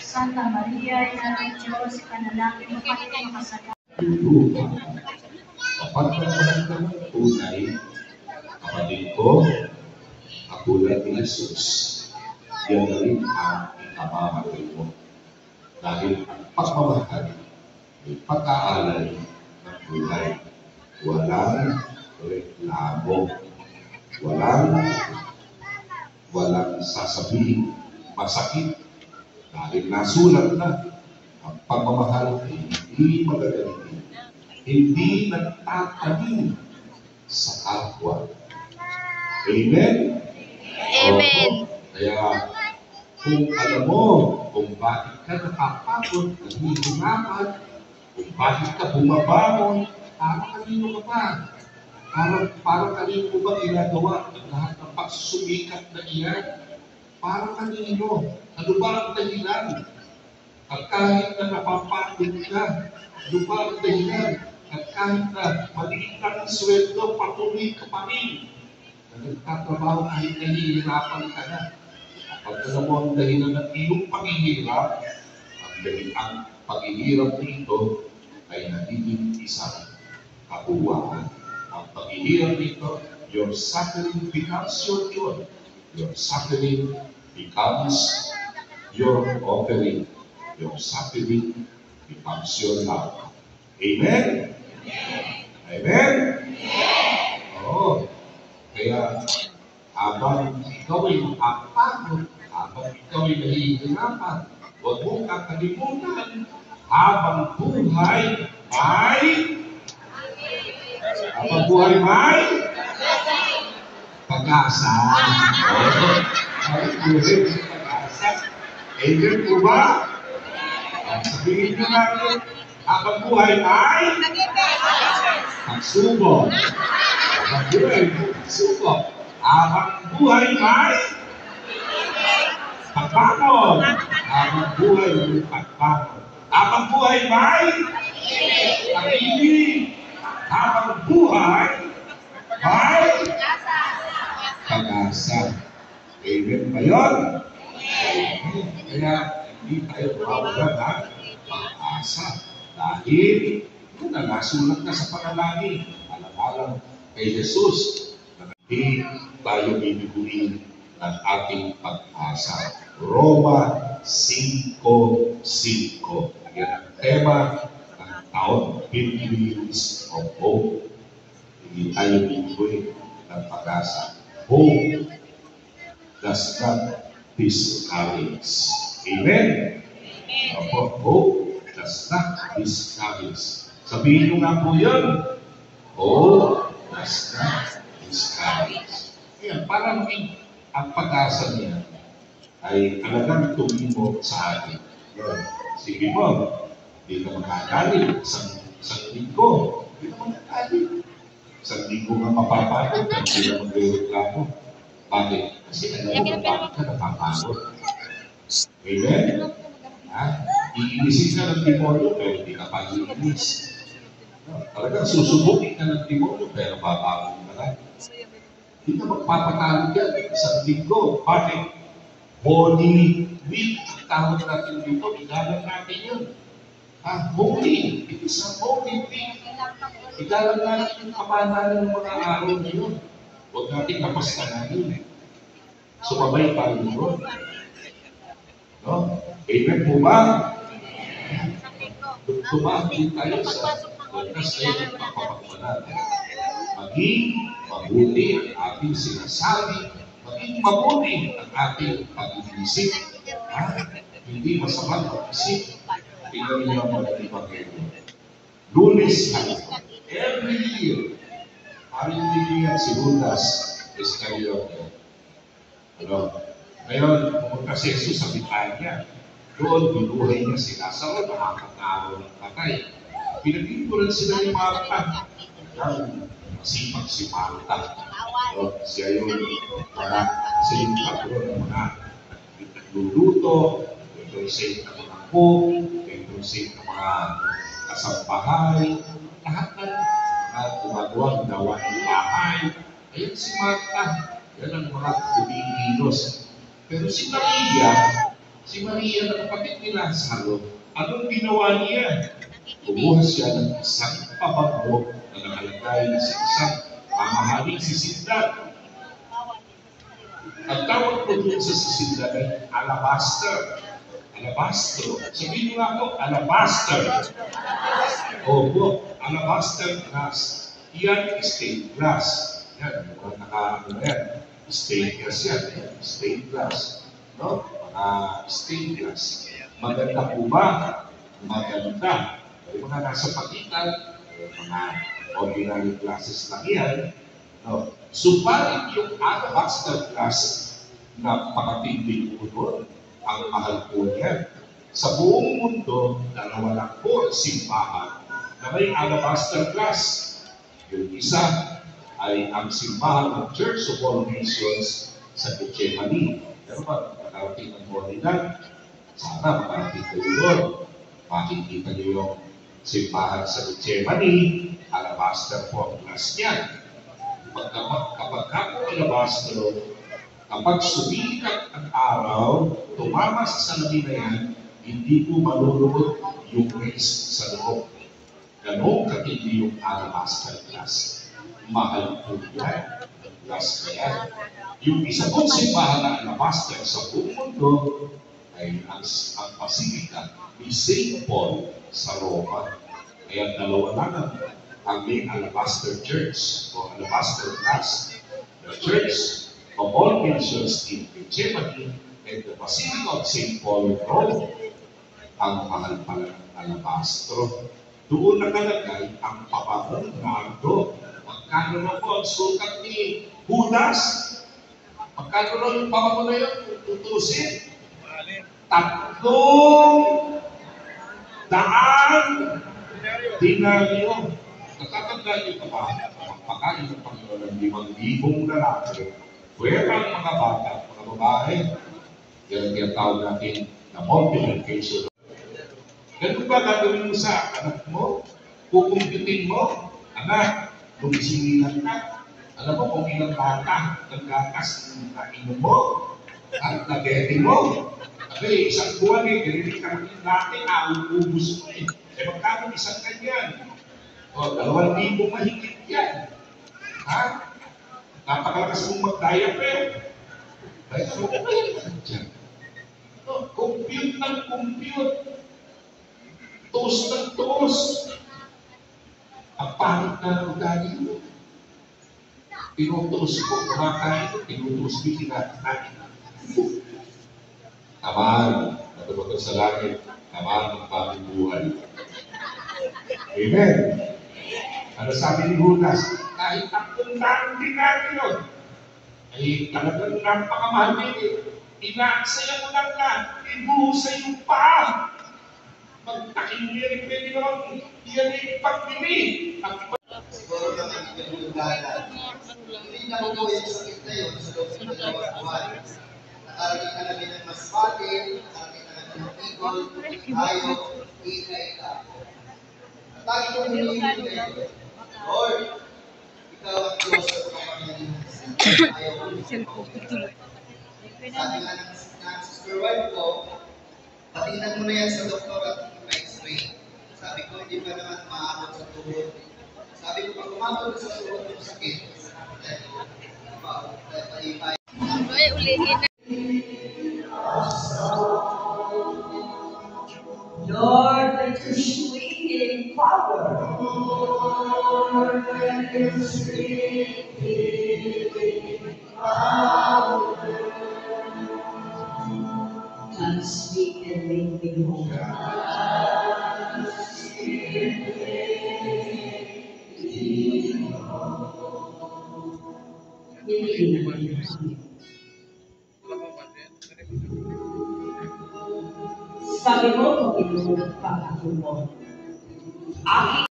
Santa Maria, Ina ng Diyos, ipanalangin mo kami makasalanan. Kapag nagmahal ka ng tunay, kapatid ko, katulad ni Jesus, yan na rin ang ikamahal mo. Dahil ang pagmamahal ay pag-aalay ng buhay. Walang reklamo. Walang sasabihin masakit. Dahil nasulat na, ang pagmamahal ay hindi magagaling, hindi nagtatanim sa kapwa. Amen? Amen. Kaya, kung alam mo kung bakit ka nakapagod, nahihirapan, kung bakit ka bumabangon, para kanino ka ba? Para kanino mo ba ginagawa ang lahat ng pagsusumikat na iyan? Para kanino? Ano ba ang dahilan? At kahit na napapagod ka, ano ba ang dahilan? At kahit na maliit lang ang sweldo, patuloy ka pa rin. Na nagtatrabaho kahit nahihirapan ka na. At alam mo ang dahilan ng iyong paghihirap, ang paghihirap nito ay nagiging isang kabuuan. Ang paghihirap nito, your suffering becomes your joy. Your suffering becomes your offering. Your suffering becomes your love. Amen? Amen? Oo. Kaya, habang ikaw ay makapagod, habang ikaw ay nahihirapan, huwag mong kakalimutan, habang buhay may pag-asa. Amen po ba? Sabihin nyo natin, habang buhay ay pagsubok. Habang buhay may pagsubok. Habang buhay may pagbangon. Habang buhay may pagbangon. Habang buhay may pag-ibig. Habang buhay may pag-asa. Amen ba yun? Kaya hindi tayo mawawalan ng pag-asa. Dahil ito na nasulat na sa panalangin. Alang-alang kay Jesus na hindi tayo bibiguin ng ating pag-asa. Roma 5:5. Yan ang tema ng taon, Billions of Hope. Hindi tayo bibiguin ng pag-asa. Hope does not discourage. Amen? Hope does not discourage. Sabihin nyo nga po yun. Hope does not discourage. Ayan, parang ang pag-asa niya ay talagang tumimo sa atin. Sige mo, hindi ka makagalit. Isang linggo, hindi ka makagalit. Isang linggo nga mapapagod, hindi ka magreklamo. Bakit? Kasi alam mo bakit ka napapagod. Amen? Iinisin ka ng demonyo, pero hindi ka pag-iinis. Talagang susubukin ka ng demonyo, pero babago ka lang. Hindi ka magpapatalo yan. Isang linggo. Bakit? Holy Week. Ang tawag natin dito, igalang natin yun. Holy. It is a holy week. Igalang natin yung kapanalan ng mga araw na yun. Huwag natin napaskanahin. Sumabay pa rin yun. No? Amen po ba? Tumahal tayo sa wakas tayo ng papapagmanan. Maging mabuti ang ating sinasabi, maging mabuti ang ating pag-iisip. Hindi masama mag-isip. Tingnan niyo ang mga Ebanghelyo. Lunes every year, paring bibigyan si Judas Iscariote. Ngayon, pumunta si Jesus sa Bitanya. Doon, binuhay niya si Lazaro, nakakatawa ng patay. Pinag-ipuran sila ni Marta. Masipag si Marta. Siya yung patron ng mga nagluluto, yung safe ng mga cook, yung safe ng mga kasambahay, lahat ng gumagawa ng gawa ng bahay. Ayun si Marta, yan ang mga kumikilos. Pero si Maria, Si Maria na kapatid ni Lazaro, anong ginawa niya? Kumuha siya ng isang pabango na nakalagay sa isang mamahaling sisindan. Ang tawag ko dun sa sisindan ay alabaster. Alabastro. Sabihin mo nga ako, alabaster. Opo, alabaster glass. Yan, stained glass. Yan, mga naka-ano yan. Stained glass yan. Stained glass. No? Mga stained glass. Maganda po ba? Maganda. Yung mga nasa pagitan, mga ordinary glasses lang yan. No? Subalit yung alabaster glass, napakatindi po doon. Ang mahal po niya. Sa buong mundo, dalawa lang po simbahan na may alabaster glass. Yung isa ay ang simbahan ng Church of All Nations sa Gethsemane. Pero ba, makarating ang Holy Land? Sana makarating kayo doon. Makikita niyo yung simbahan sa Gethsemane, alabaster po ang glass niya. Kapag ako alabaster, kapag sumikat ang araw, tumama sa salamin na yan, hindi po malulubot yung rays sa loob. Ganong katindi yung alabaster glass. Mahal po yan, ang glass na yan. Yung isa pong simbahan na alabaster sa buong mundo ay ang Basilica ni St. Paul sa Roma. Kaya dalawa lang ang may alabaster church o alabaster glass. The Church of All Nations in Gethsemane and the Basilica of St. Paul in Rome. Ang mahal pala ng alabastro. Doon nakalagay ang pababong nardo. Magkano na po ang sukat ni Judas? Magkano na yung pabago na yun? Tutusin. 300 denaryo. Natatandaan niyo pa ba? Magpakain ng Panginoon ng 5,000 lalaki. Where ang mga bata, mga babae? Yan ang tinatawag natin na multiplication. Ganun ba gagawin mo sa anak mo? Kukumpitin mo? Anak, lumisingilan ka. Alam mo kung ilang bata nagkakas ng kainom mo? At nagete mo? Kasi isang buwan ganito ka rin natin, uubos mo eh. Magkano isang ganyan? O, 2,000 mahigit yan. Ha? Napakalakas mong mag-diaper. Kaya mo ko yan dyan. Compute ng compute. Toast ng toast. Ang pangit na ng ugali mo. Tinutuos ko, kumakain ko, tinutuos ko, kinakain. Tamaan, natumatang sa langit, tamaan ng bagong buhay. Amen. Ano sabi ni Judas? Kahit ang puntaan din natin yun, ay talagang napakamahal din. Inaksaya mo lang na, ibuhusay yung paa. Magtaking niya, pwede naman yan ay pagbili. Siguro naman yung lugalan. Hindi na ko yung sakit na yun sa loob ng 2 buwan. Nakarating na namin ng masbate, nakarating na namin ng igol, ayaw, ingay ka. At lagi ko hinihingi kayo, Lord, ikaw ang Diyos at kapangyarihan. Ayaw ko. Sabi nga ng sister wife ko, patingnan mo na yan sa doktor at x-ray. Sabi ko, hindi pa naman maabot sa tuhod. Sabi ko, pag umabot sa tuhod yung sakit, palipay. Ay, ulihin na. Lord, let your sweet power. Lord, let your sweet power. Come speak and make me whole. Sabi mo, kung inunod pa ako mo. Aking